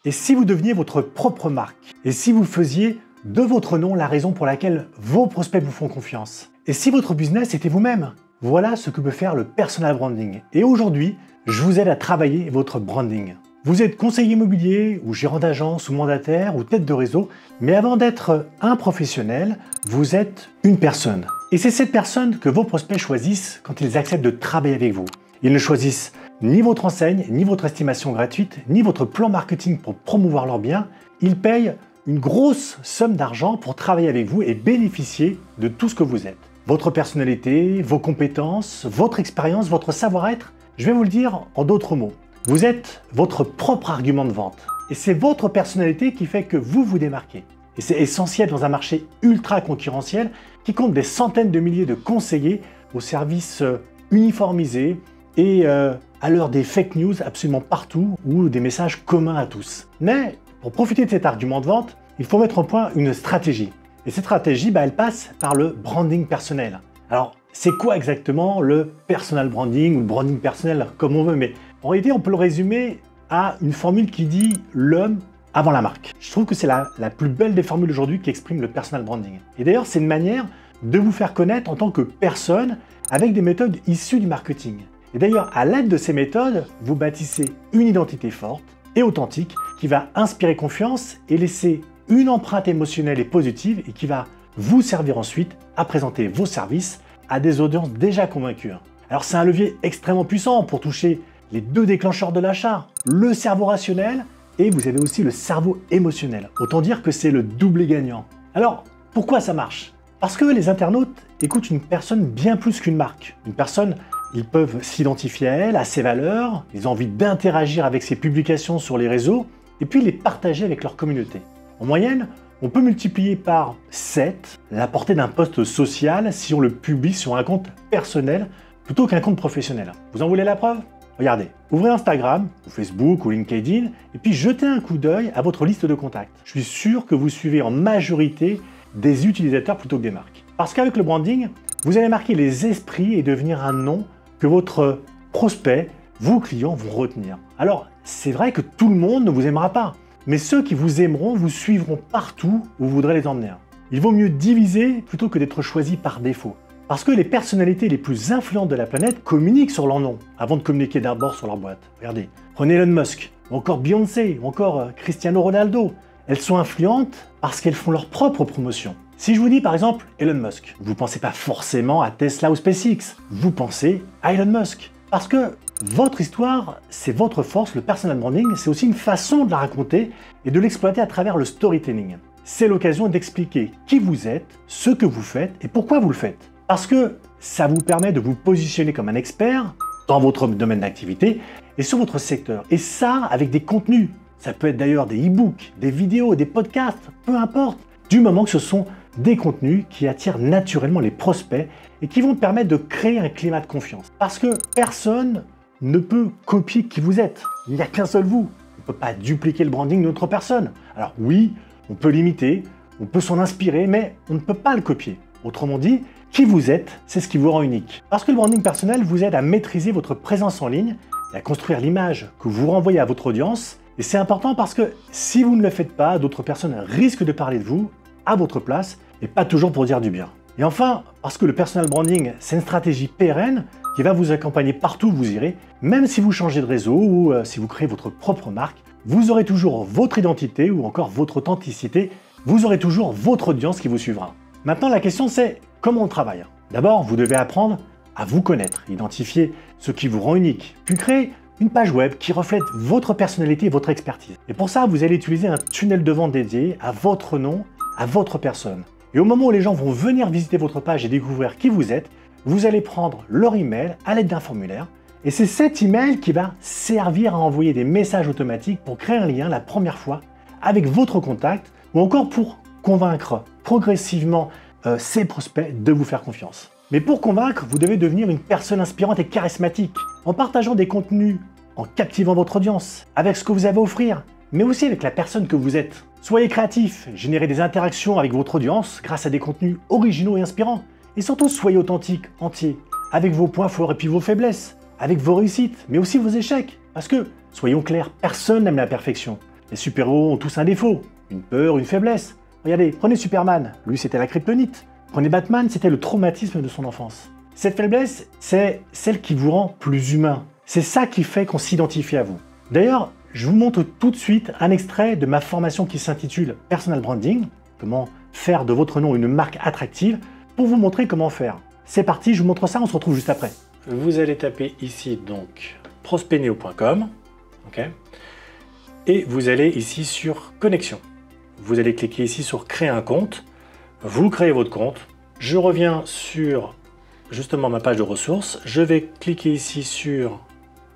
Et si vous deveniez votre propre marque? Et si vous faisiez de votre nom la raison pour laquelle vos prospects vous font confiance? Et si votre business était vous-même? Voilà ce que peut faire le personal branding. Et aujourd'hui, je vous aide à travailler votre branding. Vous êtes conseiller immobilier ou gérant d'agence ou mandataire ou tête de réseau, mais avant d'être un professionnel, vous êtes une personne. Et c'est cette personne que vos prospects choisissent quand ils acceptent de travailler avec vous. Ils ne choisissent ni votre enseigne, ni votre estimation gratuite, ni votre plan marketing pour promouvoir leurs biens. Ils payent une grosse somme d'argent pour travailler avec vous et bénéficier de tout ce que vous êtes. Votre personnalité, vos compétences, votre expérience, votre savoir-être, je vais vous le dire en d'autres mots. Vous êtes votre propre argument de vente. Et c'est votre personnalité qui fait que vous vous démarquez. Et c'est essentiel dans un marché ultra concurrentiel qui compte des centaines de milliers de conseillers aux services uniformisés et à l'heure des fake news absolument partout ou des messages communs à tous. Mais pour profiter de cet argument de vente, il faut mettre au point une stratégie. Et cette stratégie, elle passe par le branding personnel. Alors, c'est quoi exactement le personal branding ou le branding personnel, comme on veut, mais en réalité, on peut le résumer à une formule qui dit l'homme avant la marque. Je trouve que c'est la plus belle des formules aujourd'hui qui exprime le personal branding. Et d'ailleurs, c'est une manière de vous faire connaître en tant que personne avec des méthodes issues du marketing. Et d'ailleurs, à l'aide de ces méthodes, vous bâtissez une identité forte et authentique qui va inspirer confiance et laisser une empreinte émotionnelle et positive et qui va vous servir ensuite à présenter vos services à des audiences déjà convaincues. Alors c'est un levier extrêmement puissant pour toucher les deux déclencheurs de l'achat, le cerveau rationnel et vous avez aussi le cerveau émotionnel. Autant dire que c'est le doublé gagnant. Alors pourquoi ça marche? Parce que les internautes écoutent une personne bien plus qu'une marque. Une personne, ils peuvent s'identifier à elle, à ses valeurs, ils ont envie d'interagir avec ses publications sur les réseaux et puis les partager avec leur communauté. En moyenne, on peut multiplier par 7 la portée d'un post social si on le publie sur un compte personnel plutôt qu'un compte professionnel. Vous en voulez la preuve? Regardez, ouvrez Instagram, ou Facebook, ou LinkedIn, et puis jetez un coup d'œil à votre liste de contacts. Je suis sûr que vous suivez en majorité des utilisateurs plutôt que des marques. Parce qu'avec le branding, vous allez marquer les esprits et devenir un nom que votre prospect, vos clients vont retenir. Alors, c'est vrai que tout le monde ne vous aimera pas, mais ceux qui vous aimeront vous suivront partout où vous voudrez les emmener. Il vaut mieux diviser plutôt que d'être choisi par défaut. Parce que les personnalités les plus influentes de la planète communiquent sur leur nom avant de communiquer d'abord sur leur boîte. Regardez, prenez Elon Musk, ou encore Beyoncé, ou encore Cristiano Ronaldo. Elles sont influentes parce qu'elles font leur propre promotion. Si je vous dis par exemple Elon Musk, vous ne pensez pas forcément à Tesla ou SpaceX, vous pensez à Elon Musk. Parce que votre histoire, c'est votre force, le personal branding, c'est aussi une façon de la raconter et de l'exploiter à travers le storytelling. C'est l'occasion d'expliquer qui vous êtes, ce que vous faites et pourquoi vous le faites. Parce que ça vous permet de vous positionner comme un expert dans votre domaine d'activité et sur votre secteur. Et ça, avec des contenus. Ça peut être d'ailleurs des e-books, des vidéos, des podcasts, peu importe. Du moment que ce sont des contenus qui attirent naturellement les prospects et qui vont permettre de créer un climat de confiance. Parce que personne ne peut copier qui vous êtes. Il n'y a qu'un seul vous. On ne peut pas dupliquer le branding d'une autre personne. Alors oui, on peut l'imiter, on peut s'en inspirer, mais on ne peut pas le copier. Autrement dit, qui vous êtes, c'est ce qui vous rend unique. Parce que le branding personnel vous aide à maîtriser votre présence en ligne et à construire l'image que vous renvoyez à votre audience. Et c'est important parce que si vous ne le faites pas, d'autres personnes risquent de parler de vous à votre place et pas toujours pour dire du bien. Et enfin, parce que le personal branding, c'est une stratégie pérenne qui va vous accompagner partout où vous irez, même si vous changez de réseau ou si vous créez votre propre marque, vous aurez toujours votre identité ou encore votre authenticité, vous aurez toujours votre audience qui vous suivra. Maintenant, la question c'est comment on travaille. D'abord, vous devez apprendre à vous connaître, identifier ce qui vous rend unique, puis créer une page web qui reflète votre personnalité et votre expertise. Et pour ça, vous allez utiliser un tunnel de vente dédié à votre nom, à votre personne. Et au moment où les gens vont venir visiter votre page et découvrir qui vous êtes, vous allez prendre leur email à l'aide d'un formulaire. Et c'est cet email qui va servir à envoyer des messages automatiques pour créer un lien la première fois avec votre contact ou encore pour convaincre progressivement ses prospects de vous faire confiance. Mais pour convaincre, vous devez devenir une personne inspirante et charismatique en partageant des contenus, en captivant votre audience, avec ce que vous avez à offrir, mais aussi avec la personne que vous êtes. Soyez créatif, générez des interactions avec votre audience grâce à des contenus originaux et inspirants. Et surtout, soyez authentique, entier, avec vos points forts et puis vos faiblesses, avec vos réussites, mais aussi vos échecs. Parce que, soyons clairs, personne n'aime la perfection. Les super-héros ont tous un défaut, une peur, une faiblesse. Regardez, prenez Superman, lui c'était la kryptonite. Prenez Batman, c'était le traumatisme de son enfance. Cette faiblesse, c'est celle qui vous rend plus humain. C'est ça qui fait qu'on s'identifie à vous. D'ailleurs, je vous montre tout de suite un extrait de ma formation qui s'intitule Personal Branding, comment faire de votre nom une marque attractive, pour vous montrer comment faire. C'est parti, je vous montre ça, on se retrouve juste après. Vous allez taper ici donc prospecneo.com, ok, et vous allez ici sur connexion. Vous allez cliquer ici sur créer un compte, vous créez votre compte, je reviens sur justement ma page de ressources, je vais cliquer ici sur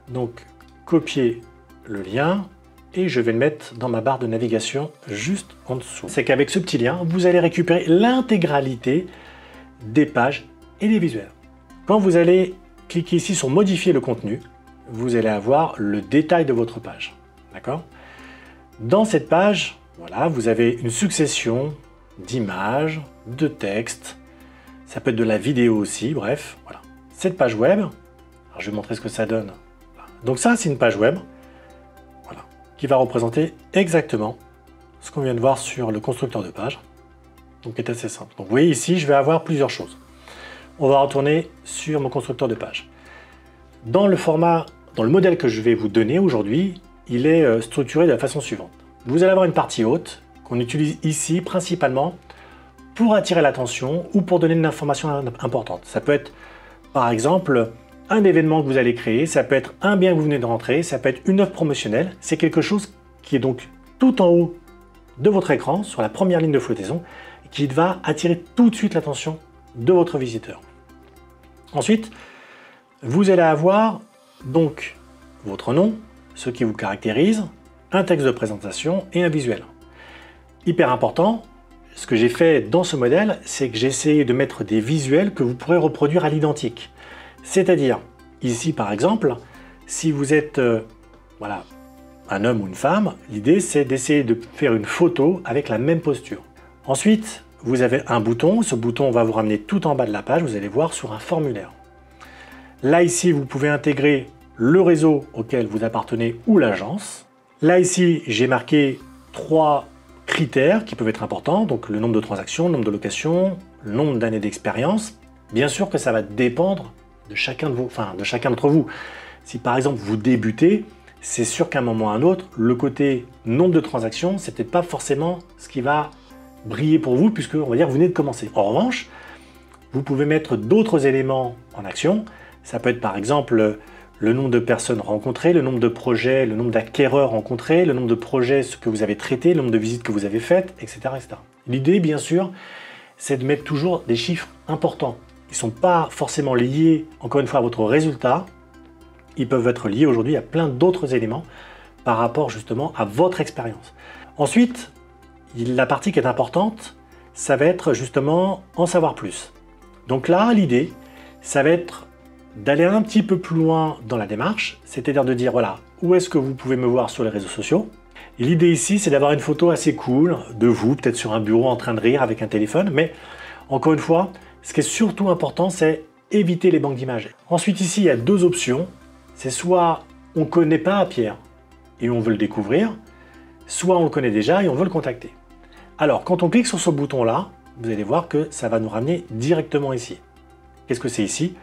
donc copier le lien et je vais le mettre dans ma barre de navigation juste en dessous. C'est qu'avec ce petit lien, vous allez récupérer l'intégralité des pages et des visuels. Quand vous allez cliquer ici sur modifier le contenu, vous allez avoir le détail de votre page. D'accord? Dans cette page, voilà, vous avez une succession d'images, de textes, ça peut être de la vidéo aussi, bref, voilà. Cette page web, alors je vais vous montrer ce que ça donne. Donc ça, c'est une page web, voilà, qui va représenter exactement ce qu'on vient de voir sur le constructeur de page, donc qui est assez simple. Donc vous voyez ici, je vais avoir plusieurs choses. On va retourner sur mon constructeur de page. Dans le format, dans le modèle que je vais vous donner aujourd'hui, il est structuré de la façon suivante. Vous allez avoir une partie haute qu'on utilise ici principalement pour attirer l'attention ou pour donner une information importante. Ça peut être par exemple un événement que vous allez créer, ça peut être un bien que vous venez de rentrer, ça peut être une offre promotionnelle. C'est quelque chose qui est donc tout en haut de votre écran, sur la première ligne de flottaison, qui va attirer tout de suite l'attention de votre visiteur. Ensuite, vous allez avoir donc votre nom, ce qui vous caractérise, un texte de présentation et un visuel. Hyper important, ce que j'ai fait dans ce modèle, c'est que j'ai essayé de mettre des visuels que vous pourrez reproduire à l'identique. C'est-à-dire, ici par exemple, si vous êtes voilà, un homme ou une femme, l'idée c'est d'essayer de faire une photo avec la même posture. Ensuite, vous avez un bouton, ce bouton va vous ramener tout en bas de la page, vous allez voir sur un formulaire. Là ici, vous pouvez intégrer le réseau auquel vous appartenez ou l'agence. Là ici, j'ai marqué 3 critères qui peuvent être importants, donc le nombre de transactions, le nombre de locations, le nombre d'années d'expérience. Bien sûr que ça va dépendre de chacun de vous, enfin de chacun d'entre vous. Si par exemple vous débutez, c'est sûr qu'à un moment ou à un autre, le côté nombre de transactions, c'est peut-être pas forcément ce qui va briller pour vous, puisque on va dire que vous venez de commencer. En revanche, vous pouvez mettre d'autres éléments en action. Ça peut être par exemple le nombre de personnes rencontrées, le nombre de projets, le nombre d'acquéreurs rencontrés, le nombre de projets que vous avez traités, le nombre de visites que vous avez faites, etc. etc. L'idée, bien sûr, c'est de mettre toujours des chiffres importants. Ils ne sont pas forcément liés, encore une fois, à votre résultat. Ils peuvent être liés aujourd'hui à plein d'autres éléments par rapport justement à votre expérience. Ensuite, la partie qui est importante, ça va être justement en savoir plus. Donc là, l'idée, ça va être d'aller un petit peu plus loin dans la démarche, c'est-à-dire de dire voilà, où est-ce que vous pouvez me voir sur les réseaux sociaux. Et l'idée ici, c'est d'avoir une photo assez cool de vous, peut-être sur un bureau en train de rire avec un téléphone, mais encore une fois, ce qui est surtout important, c'est éviter les banques d'images. Ensuite ici, il y a 2 options, c'est soit on ne connaît pas Pierre et on veut le découvrir, soit on le connaît déjà et on veut le contacter. Alors, quand on clique sur ce bouton-là, vous allez voir que ça va nous ramener directement ici. Qu'est-ce que c'est ici?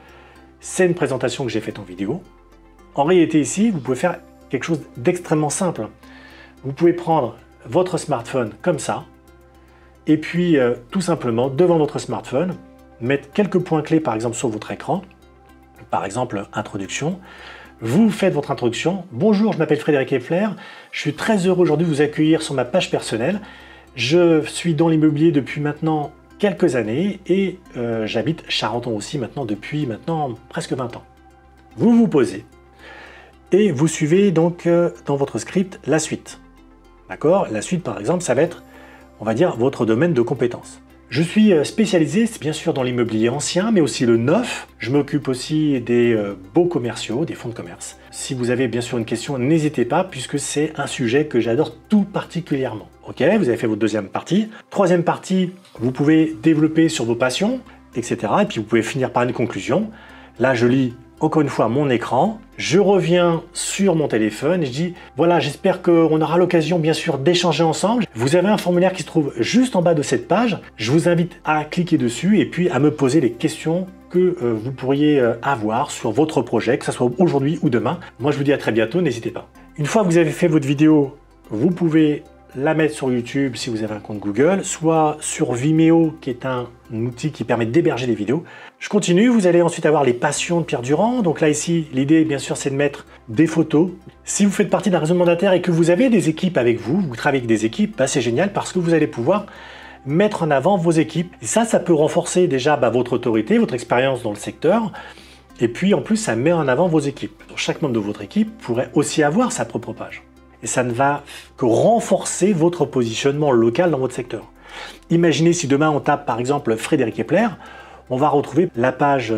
C'est une présentation que j'ai faite en vidéo. En réalité ici, vous pouvez faire quelque chose d'extrêmement simple. Vous pouvez prendre votre smartphone comme ça, et puis tout simplement, devant votre smartphone, mettre quelques points clés par exemple sur votre écran, par exemple introduction. Vous faites votre introduction. Bonjour, je m'appelle Frédéric Effler, je suis très heureux aujourd'hui de vous accueillir sur ma page personnelle. Je suis dans l'immobilier depuis maintenant quelques années et j'habite Charenton aussi maintenant depuis presque 20 ans. Vous vous posez et vous suivez donc dans votre script la suite. D'accord? La suite par exemple, ça va être, on va dire, votre domaine de compétences. Je suis spécialisé, c'est bien sûr dans l'immobilier ancien, mais aussi le neuf. Je m'occupe aussi des baux commerciaux, des fonds de commerce. Si vous avez bien sûr une question, n'hésitez pas, puisque c'est un sujet que j'adore tout particulièrement. Ok, vous avez fait votre deuxième partie. Troisième partie, vous pouvez développer sur vos passions, etc. Et puis vous pouvez finir par une conclusion. Là, je lis encore une fois mon écran, je reviens sur mon téléphone et je dis voilà, j'espère qu'on aura l'occasion bien sûr d'échanger ensemble. Vous avez un formulaire qui se trouve juste en bas de cette page. Je vous invite à cliquer dessus et puis à me poser les questions que vous pourriez avoir sur votre projet, que ce soit aujourd'hui ou demain. Moi je vous dis à très bientôt, n'hésitez pas. Une fois que vous avez fait votre vidéo, vous pouvez la mettre sur YouTube si vous avez un compte Google, soit sur Vimeo qui est un outil qui permet d'héberger des vidéos. Je continue, vous allez ensuite avoir les passions de Pierre Durand. Donc là ici, l'idée bien sûr c'est de mettre des photos. Si vous faites partie d'un réseau mandataire et que vous avez des équipes avec vous, vous travaillez avec des équipes, bah, c'est génial parce que vous allez pouvoir mettre en avant vos équipes. Et ça peut renforcer déjà votre autorité, votre expérience dans le secteur. Et puis en plus, ça met en avant vos équipes. Chaque membre de votre équipe pourrait aussi avoir sa propre page. Et ça ne va que renforcer votre positionnement local dans votre secteur. Imaginez si demain on tape par exemple Frédéric Kepler, on va retrouver la page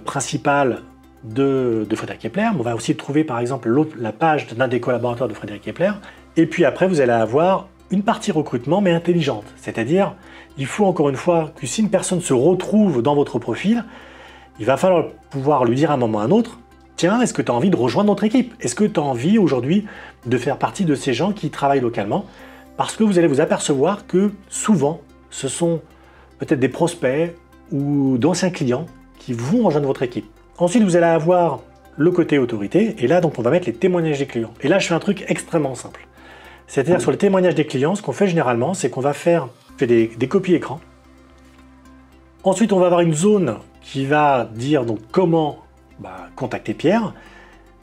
principale de Frédéric Kepler, mais on va aussi trouver par exemple la page d'un des collaborateurs de Frédéric Kepler. Et puis après, vous allez avoir une partie recrutement, mais intelligente. C'est-à-dire, il faut encore une fois que si une personne se retrouve dans votre profil, il va falloir pouvoir lui dire à un moment ou à un autre, tiens, est-ce que tu as envie de rejoindre notre équipe? Est-ce que tu as envie aujourd'hui de faire partie de ces gens qui travaillent localement? Parce que vous allez vous apercevoir que souvent, ce sont peut-être des prospects ou d'anciens clients qui vont rejoindre votre équipe. Ensuite, vous allez avoir le côté autorité, et là, donc, on va mettre les témoignages des clients. Et là, je fais un truc extrêmement simple. C'est-à-dire, sur les témoignages des clients, ce qu'on fait généralement, c'est qu'on va faire des copies écran. Ensuite, on va avoir une zone qui va dire donc comment contacter Pierre.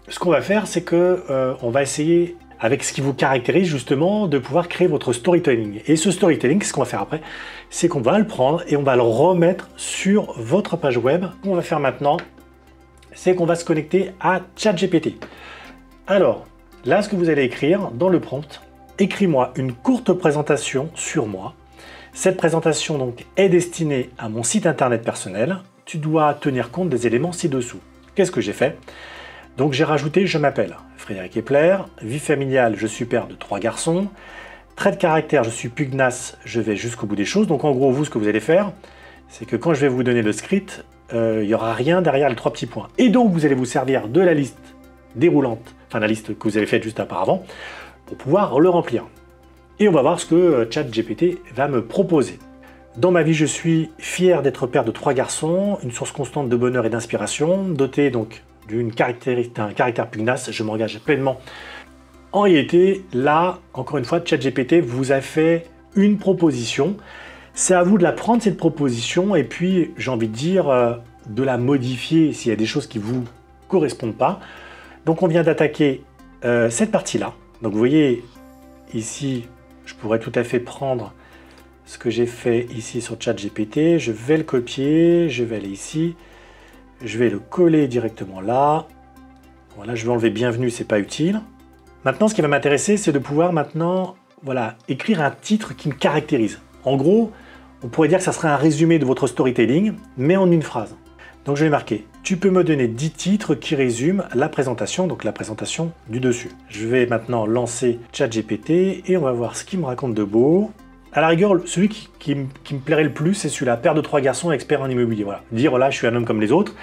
Ce qu'on va faire, c'est que on va essayer, avec ce qui vous caractérise justement, de pouvoir créer votre storytelling. Et ce storytelling, ce qu'on va faire après, c'est qu'on va le prendre et on va le remettre sur votre page web. Ce qu'on va faire maintenant, c'est qu'on va se connecter à ChatGPT. Alors, là, ce que vous allez écrire dans le prompt, écris-moi une courte présentation sur moi. Cette présentation donc est destinée à mon site internet personnel. Tu dois tenir compte des éléments ci-dessous. Qu'est-ce que j'ai fait? Donc j'ai rajouté, je m'appelle Frédéric Kepler, vie familiale, je suis père de 3 garçons, trait de caractère, je suis pugnace, je vais jusqu'au bout des choses. Donc en gros, vous, ce que vous allez faire, c'est que quand je vais vous donner le script, il n'y aura rien derrière les 3 petits points. Et donc vous allez vous servir de la liste déroulante, enfin la liste que vous avez faite juste auparavant, pour pouvoir le remplir. Et on va voir ce que ChatGPT va me proposer. Dans ma vie, je suis fier d'être père de 3 garçons, une source constante de bonheur et d'inspiration, doté donc d'un caractère pugnace, je m'engage pleinement. En réalité, là, encore une fois, ChatGPT vous a fait une proposition. C'est à vous de la prendre, cette proposition, et puis, j'ai envie de dire, de la modifier s'il y a des choses qui ne vous correspondent pas. Donc, on vient d'attaquer cette partie-là. Donc, vous voyez, ici, je pourrais tout à fait prendre ce que j'ai fait ici sur ChatGPT, je vais le copier, je vais aller ici, je vais le coller directement là. Voilà, je vais enlever bienvenue, c'est pas utile. Maintenant, ce qui va m'intéresser, c'est de pouvoir maintenant, voilà, écrire un titre qui me caractérise. En gros, on pourrait dire que ça serait un résumé de votre storytelling, mais en une phrase. Donc je vais marquer, tu peux me donner 10 titres qui résument la présentation, donc la présentation du dessus. Je vais maintenant lancer ChatGPT et on va voir ce qu'il me raconte de beau. À la rigueur, celui qui me plairait le plus, c'est celui-là, père de 3 garçons, expert en immobilier. Voilà. Dire, voilà, je suis un homme comme les autres.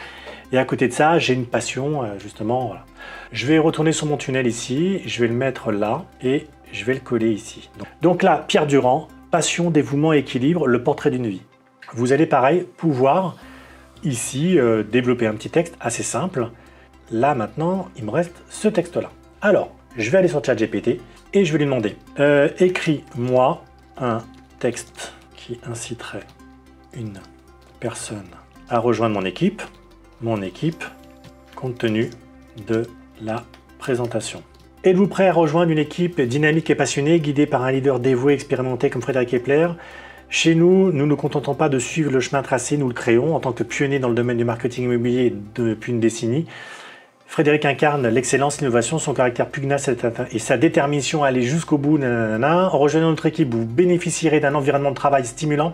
Et à côté de ça, j'ai une passion, justement. Voilà. Je vais retourner sur mon tunnel ici, je vais le mettre là, et je vais le coller ici. Donc là, Pierre Durand, passion, dévouement, équilibre, le portrait d'une vie. Vous allez, pareil, pouvoir, ici, développer un petit texte assez simple. Là, maintenant, il me reste ce texte-là. Alors, je vais aller sur ChatGPT, et je vais lui demander, écris-moi un texte qui inciterait une personne à rejoindre mon équipe, compte tenu de la présentation. Êtes-vous prêt à rejoindre une équipe dynamique et passionnée, guidée par un leader dévoué et expérimenté comme Frédéric Kepler? Chez nous, nous ne nous contentons pas de suivre le chemin tracé, nous le créons. En tant que pionnier dans le domaine du marketing immobilier depuis une décennie, Frédéric incarne l'excellence, l'innovation, son caractère pugnace et sa détermination à aller jusqu'au bout. En rejoignant notre équipe, vous bénéficierez d'un environnement de travail stimulant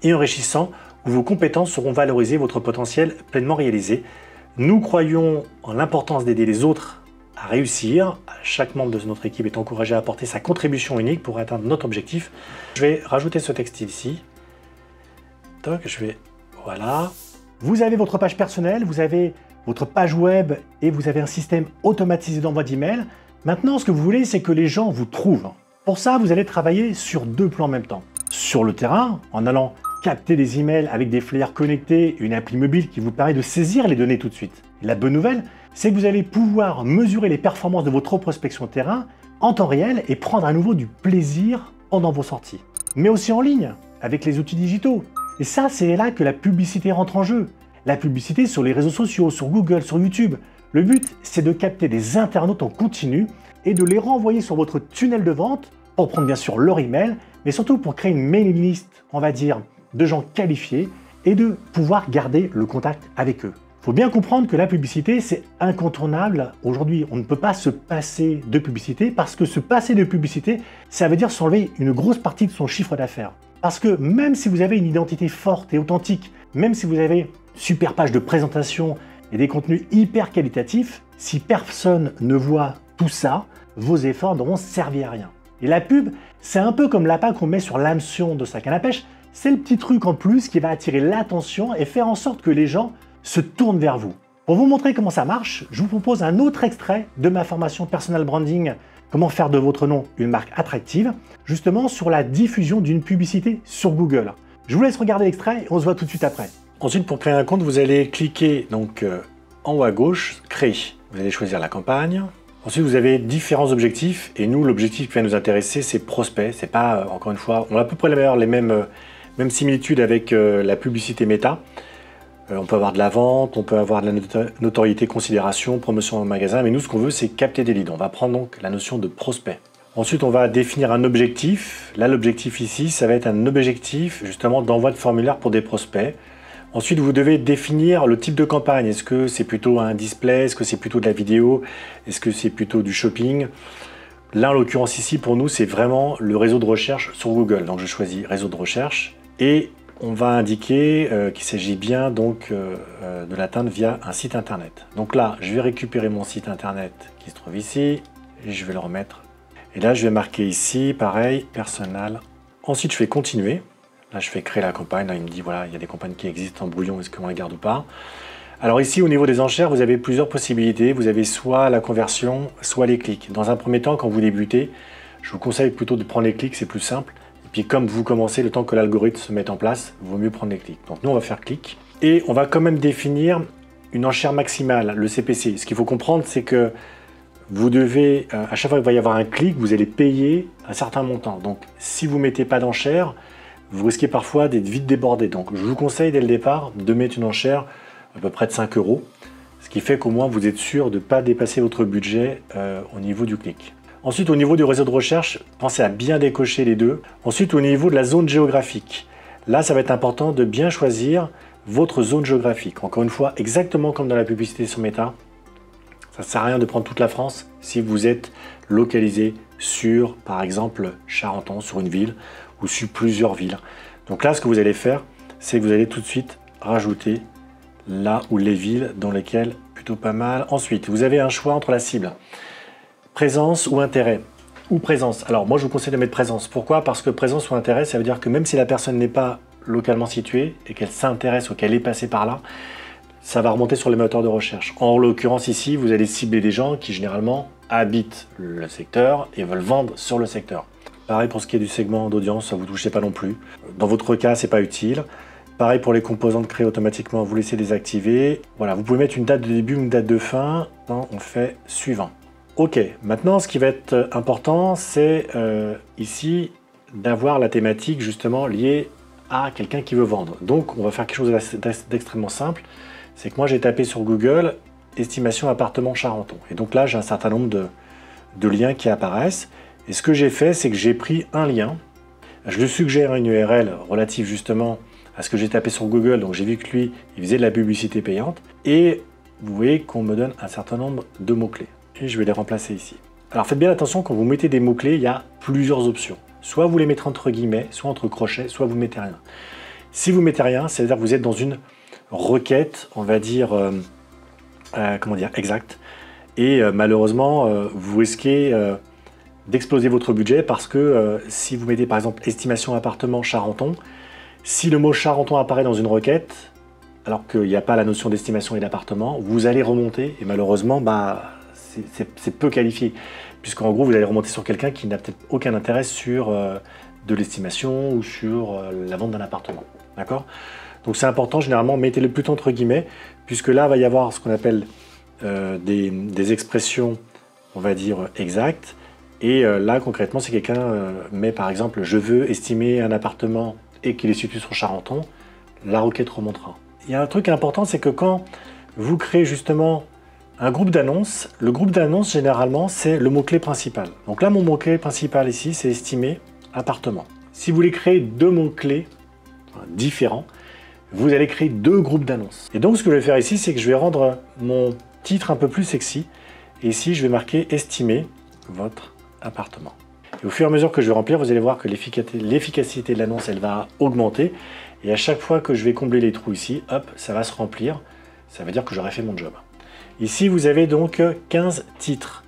et enrichissant où vos compétences seront valorisées, votre potentiel pleinement réalisé. Nous croyons en l'importance d'aider les autres à réussir. Chaque membre de notre équipe est encouragé à apporter sa contribution unique pour atteindre notre objectif. Je vais rajouter ce texte ici. Donc, voilà. Vous avez votre page personnelle, vous avez votre page web et vous avez un système automatisé d'envoi d'email. Maintenant, ce que vous voulez, c'est que les gens vous trouvent. Pour ça, vous allez travailler sur deux plans en même temps. Sur le terrain, en allant capter des emails avec des flyers connectés, une appli mobile qui vous permet de saisir les données tout de suite. Et la bonne nouvelle, c'est que vous allez pouvoir mesurer les performances de votre prospection terrain en temps réel et prendre à nouveau du plaisir pendant vos sorties. Mais aussi en ligne, avec les outils digitaux. Et ça, c'est là que la publicité rentre en jeu. La publicité sur les réseaux sociaux, sur Google, sur YouTube. Le but, c'est de capter des internautes en continu et de les renvoyer sur votre tunnel de vente pour prendre bien sûr leur email, mais surtout pour créer une mailing list, on va dire, de gens qualifiés et de pouvoir garder le contact avec eux. Il faut bien comprendre que la publicité, c'est incontournable. Aujourd'hui, on ne peut pas se passer de publicité parce que se passer de publicité, ça veut dire s'enlever une grosse partie de son chiffre d'affaires. Parce que même si vous avez une identité forte et authentique, même si vous avez une super page de présentation et des contenus hyper qualitatifs, si personne ne voit tout ça, vos efforts n'auront servi à rien. Et la pub, c'est un peu comme l'appât qu'on met sur l'hameçon de sa canne à pêche. C'est le petit truc en plus qui va attirer l'attention et faire en sorte que les gens se tournent vers vous. Pour vous montrer comment ça marche, je vous propose un autre extrait de ma formation Personal Branding, comment faire de votre nom une marque attractive, justement sur la diffusion d'une publicité sur Google. Je vous laisse regarder l'extrait et on se voit tout de suite après. Ensuite, pour créer un compte, vous allez cliquer donc en haut à gauche, créer. Vous allez choisir la campagne. Ensuite, vous avez différents objectifs et nous, l'objectif qui va nous intéresser, c'est prospect. C'est pas, encore une fois, on a à peu près les mêmes similitudes avec la publicité méta. On peut avoir de la vente, on peut avoir de la notoriété, considération, promotion en magasin, mais nous, ce qu'on veut, c'est capter des leads. On va prendre donc la notion de prospect. Ensuite, on va définir un objectif. Là, l'objectif ici, ça va être un objectif justement d'envoi de formulaire pour des prospects. Ensuite, vous devez définir le type de campagne. Est-ce que c'est plutôt un display? Est-ce que c'est plutôt de la vidéo? Est-ce que c'est plutôt du shopping? Là, en l'occurrence ici, pour nous, c'est vraiment le réseau de recherche sur Google. Donc, je choisis réseau de recherche et on va indiquer qu'il s'agit bien donc de l'atteindre via un site internet. Donc là, je vais récupérer mon site internet qui se trouve ici et je vais le remettre. Et là, je vais marquer ici, pareil, personal. Ensuite, je fais continuer. Là, je fais créer la campagne. Là, il me dit, voilà, il y a des campagnes qui existent en brouillon, est-ce qu'on les garde ou pas? Alors ici, au niveau des enchères, vous avez plusieurs possibilités. Vous avez soit la conversion, soit les clics. Dans un premier temps, quand vous débutez, je vous conseille plutôt de prendre les clics, c'est plus simple. Et puis comme vous commencez, le temps que l'algorithme se mette en place, il vaut mieux prendre les clics. Donc nous, on va faire clic. Et on va quand même définir une enchère maximale, le CPC. Ce qu'il faut comprendre, c'est que vous devez, à chaque fois qu'il va y avoir un clic, vous allez payer un certain montant. Donc si vous ne mettez pas d'enchère, vous risquez parfois d'être vite débordé. Donc je vous conseille dès le départ de mettre une enchère à peu près de 5 €. Ce qui fait qu'au moins vous êtes sûr de ne pas dépasser votre budget au niveau du clic. Ensuite, au niveau du réseau de recherche, pensez à bien décocher les deux. Ensuite, au niveau de la zone géographique, là, ça va être important de bien choisir votre zone géographique. Encore une fois, exactement comme dans la publicité sur Meta, ça ne sert à rien de prendre toute la France si vous êtes localisé sur, par exemple, Charenton, sur une ville ou sur plusieurs villes. Donc là, ce que vous allez faire, c'est que vous allez tout de suite rajouter là ou les villes dans lesquelles plutôt pas mal. Ensuite, vous avez un choix entre la cible. Présence ou intérêt, ou présence. Alors moi je vous conseille de mettre présence. Pourquoi? Parce que présence ou intérêt, ça veut dire que même si la personne n'est pas localement située et qu'elle s'intéresse ou qu'elle est passée par là, ça va remonter sur les moteurs de recherche. En l'occurrence ici, vous allez cibler des gens qui généralement habitent le secteur et veulent vendre sur le secteur. Pareil pour ce qui est du segment d'audience, ça vous touchez pas non plus. Dans votre cas, c'est pas utile. Pareil pour les composantes créées automatiquement, vous laissez désactiver. Voilà, vous pouvez mettre une date de début, une date de fin. On fait suivant. Ok, maintenant ce qui va être important, c'est ici d'avoir la thématique justement liée à quelqu'un qui veut vendre. Donc on va faire quelque chose d'extrêmement simple. C'est que moi j'ai tapé sur Google estimation appartement Charenton. Et donc là j'ai un certain nombre de liens qui apparaissent. Et ce que j'ai fait, c'est que j'ai pris un lien. Je lui suggère une URL relative justement à ce que j'ai tapé sur Google. Donc j'ai vu que lui, il faisait de la publicité payante. Et vous voyez qu'on me donne un certain nombre de mots-clés. Et je vais les remplacer ici. Alors faites bien attention, quand vous mettez des mots-clés, il y a plusieurs options. Soit vous les mettez entre guillemets, soit entre crochets, soit vous mettez rien. Si vous mettez rien, c'est-à-dire que vous êtes dans une requête, on va dire, exacte. Et malheureusement, vous risquez d'exploser votre budget parce que si vous mettez par exemple estimation appartement Charenton, si le mot Charenton apparaît dans une requête, alors qu'il n'y a pas la notion d'estimation et d'appartement, vous allez remonter et malheureusement, c'est peu qualifié. Puisqu'en gros, vous allez remonter sur quelqu'un qui n'a peut-être aucun intérêt sur de l'estimation ou sur la vente d'un appartement. D'accord? Donc c'est important, généralement, mettez-le plutôt entre guillemets, puisque là, il va y avoir ce qu'on appelle des expressions, on va dire, exactes. Et là, concrètement, si quelqu'un met par exemple « je veux estimer un appartement » et qu'il est situé sur Charenton, la requête remontera. Il y a un truc important, c'est que quand vous créez justement un groupe d'annonces, le groupe d'annonces, généralement, c'est le mot-clé principal. Donc là, mon mot-clé principal ici, c'est « estimer appartement ». Si vous voulez créer deux mots-clés différents, vous allez créer deux groupes d'annonces. Et donc, ce que je vais faire ici, c'est que je vais rendre mon titre un peu plus sexy. Et ici, je vais marquer « estimer votre appartement ». Et au fur et à mesure que je vais remplir, vous allez voir que l'efficacité de l'annonce, elle va augmenter. Et à chaque fois que je vais combler les trous ici, hop, ça va se remplir. Ça veut dire que j'aurai fait mon job. Ici, vous avez donc 15 titres.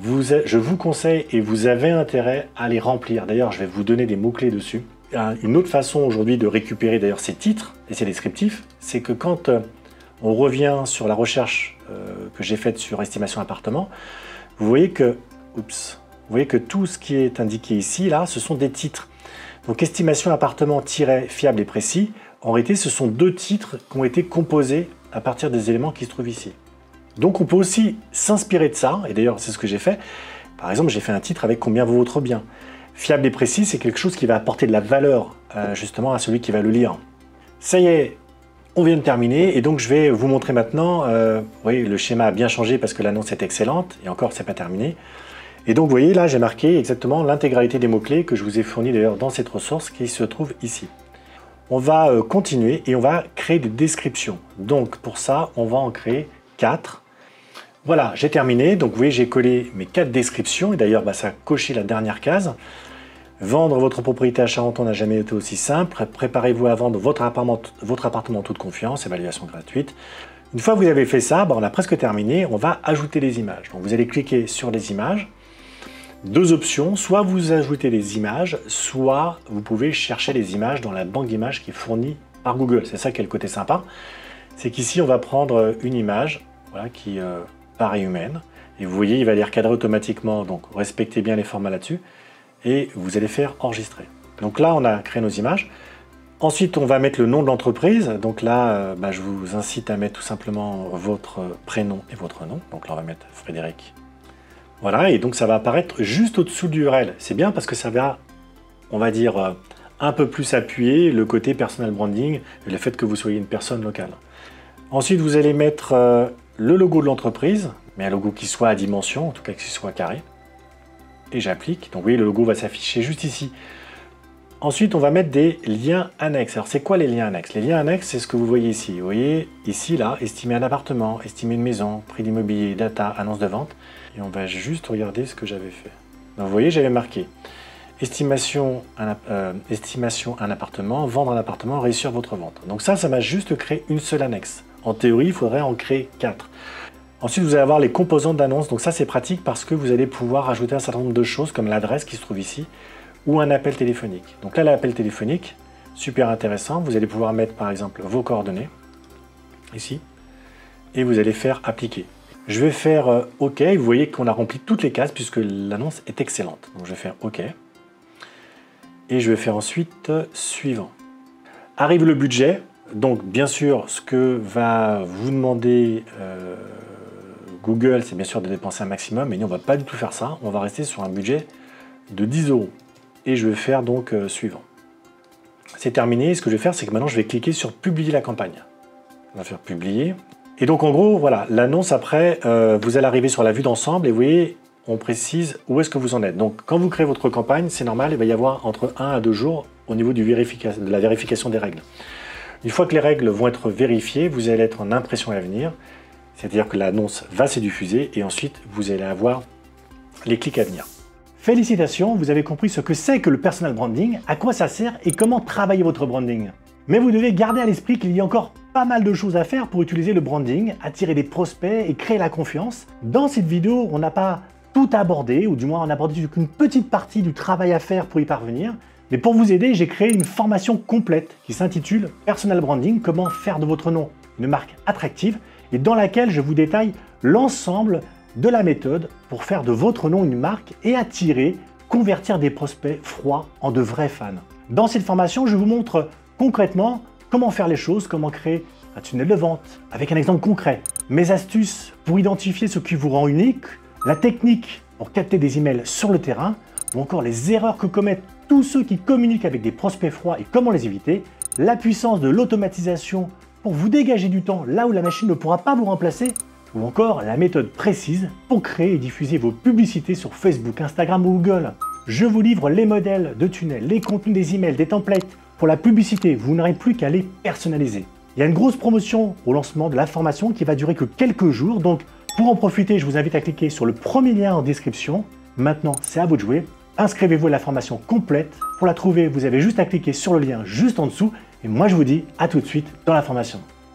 Je vous conseille et vous avez intérêt à les remplir. D'ailleurs, je vais vous donner des mots-clés dessus. Une autre façon aujourd'hui de récupérer d'ailleurs ces titres et ces descriptifs, c'est que quand on revient sur la recherche que j'ai faite sur estimation appartement, vous voyez que tout ce qui est indiqué ici, là, ce sont des titres. Donc estimation appartement fiable et précis, en réalité, ce sont deux titres qui ont été composés à partir des éléments qui se trouvent ici. Donc on peut aussi s'inspirer de ça, et d'ailleurs c'est ce que j'ai fait. Par exemple, j'ai fait un titre avec combien vaut votre bien. Fiable et précis, c'est quelque chose qui va apporter de la valeur justement à celui qui va le lire. Ça y est, on vient de terminer, et donc je vais vous montrer maintenant, vous voyez, le schéma a bien changé parce que l'annonce est excellente, et encore c'est pas terminé. Et donc vous voyez là, j'ai marqué exactement l'intégralité des mots-clés que je vous ai fournis d'ailleurs dans cette ressource qui se trouve ici. On va continuer et on va créer des descriptions. Donc pour ça, on va en créer 4. Voilà, j'ai terminé. Donc vous voyez, j'ai collé mes 4 descriptions. Et d'ailleurs, ça a coché la dernière case. Vendre votre propriété à Charenton n'a jamais été aussi simple. Préparez-vous à vendre votre appartement en toute confiance. Évaluation gratuite. Une fois que vous avez fait ça, on a presque terminé. On va ajouter les images. Donc vous allez cliquer sur les images. Deux options, soit vous ajoutez les images, soit vous pouvez chercher les images dans la banque d'images qui est fournie par Google. C'est ça qui est le côté sympa. C'est qu'ici, on va prendre une image qui paraît humaine. Et vous voyez, il va les recadrer automatiquement. Donc, respectez bien les formats là-dessus. Et vous allez faire enregistrer. Donc là, on a créé nos images. Ensuite, on va mettre le nom de l'entreprise. Donc là, je vous incite à mettre tout simplement votre prénom et votre nom. Donc là, on va mettre Frédéric. Voilà, et donc ça va apparaître juste au-dessous de l'URL. C'est bien parce que ça va, on va dire, un peu plus appuyer le côté personal branding et le fait que vous soyez une personne locale. Ensuite, vous allez mettre le logo de l'entreprise, mais un logo qui soit à dimension, en tout cas qui soit carré. Et j'applique. Donc vous voyez, le logo va s'afficher juste ici. Ensuite, on va mettre des liens annexes. Alors, c'est quoi les liens annexes? Les liens annexes, c'est ce que vous voyez ici. Vous voyez, ici, là, estimer un appartement, estimer une maison, prix d'immobilier, data, annonce de vente. Et on va juste regarder ce que j'avais fait. Donc, vous voyez, j'avais marqué estimation un appartement, vendre un appartement, réussir votre vente. Donc ça m'a juste créé une seule annexe. En théorie, il faudrait en créer 4. Ensuite, vous allez avoir les composantes d'annonce. Donc ça, c'est pratique parce que vous allez pouvoir ajouter un certain nombre de choses comme l'adresse qui se trouve ici, ou un appel téléphonique. Donc là, l'appel téléphonique, super intéressant. Vous allez pouvoir mettre par exemple vos coordonnées, ici, et vous allez faire appliquer. Je vais faire OK. Vous voyez qu'on a rempli toutes les cases puisque l'annonce est excellente. Donc je vais faire OK. Et je vais faire ensuite suivant. Arrive le budget. Donc bien sûr, ce que va vous demander Google, c'est bien sûr de dépenser un maximum. Mais nous, on ne va pas du tout faire ça. On va rester sur un budget de 10 €. Et je vais faire donc suivant. C'est terminé. Ce que je vais faire, c'est que maintenant, je vais cliquer sur publier la campagne. On va faire publier. Et donc, en gros, voilà, l'annonce après, vous allez arriver sur la vue d'ensemble et vous voyez, on précise où est-ce que vous en êtes. Donc, quand vous créez votre campagne, c'est normal, il va y avoir entre 1 à 2 jours au niveau de la vérification des règles. Une fois que les règles vont être vérifiées, vous allez être en impression à venir, c'est-à-dire que l'annonce va se diffuser et ensuite, vous allez avoir les clics à venir. Félicitations, vous avez compris ce que c'est que le personal branding, à quoi ça sert et comment travailler votre branding. Mais vous devez garder à l'esprit qu'il y a encore pas mal de choses à faire pour utiliser le branding, attirer des prospects et créer la confiance. Dans cette vidéo, on n'a pas tout abordé, ou du moins on a abordé qu'une petite partie du travail à faire pour y parvenir. Mais pour vous aider, j'ai créé une formation complète qui s'intitule Personal Branding, comment faire de votre nom une marque attractive, et dans laquelle je vous détaille l'ensemble de la méthode pour faire de votre nom une marque et attirer, convertir des prospects froids en de vrais fans. Dans cette formation, je vous montre concrètement comment faire les choses, comment créer un tunnel de vente, avec un exemple concret, mes astuces pour identifier ce qui vous rend unique, la technique pour capter des emails sur le terrain, ou encore les erreurs que commettent tous ceux qui communiquent avec des prospects froids et comment les éviter, la puissance de l'automatisation pour vous dégager du temps là où la machine ne pourra pas vous remplacer, ou encore la méthode précise pour créer et diffuser vos publicités sur Facebook, Instagram ou Google. Je vous livre les modèles de tunnels, les contenus des emails, des templates. Pour la publicité, vous n'aurez plus qu'à les personnaliser. Il y a une grosse promotion au lancement de la formation qui va durer que quelques jours, donc pour en profiter, je vous invite à cliquer sur le premier lien en description. Maintenant, c'est à vous de jouer. Inscrivez-vous à la formation complète. Pour la trouver, vous avez juste à cliquer sur le lien juste en dessous. Et moi, je vous dis à tout de suite dans la formation.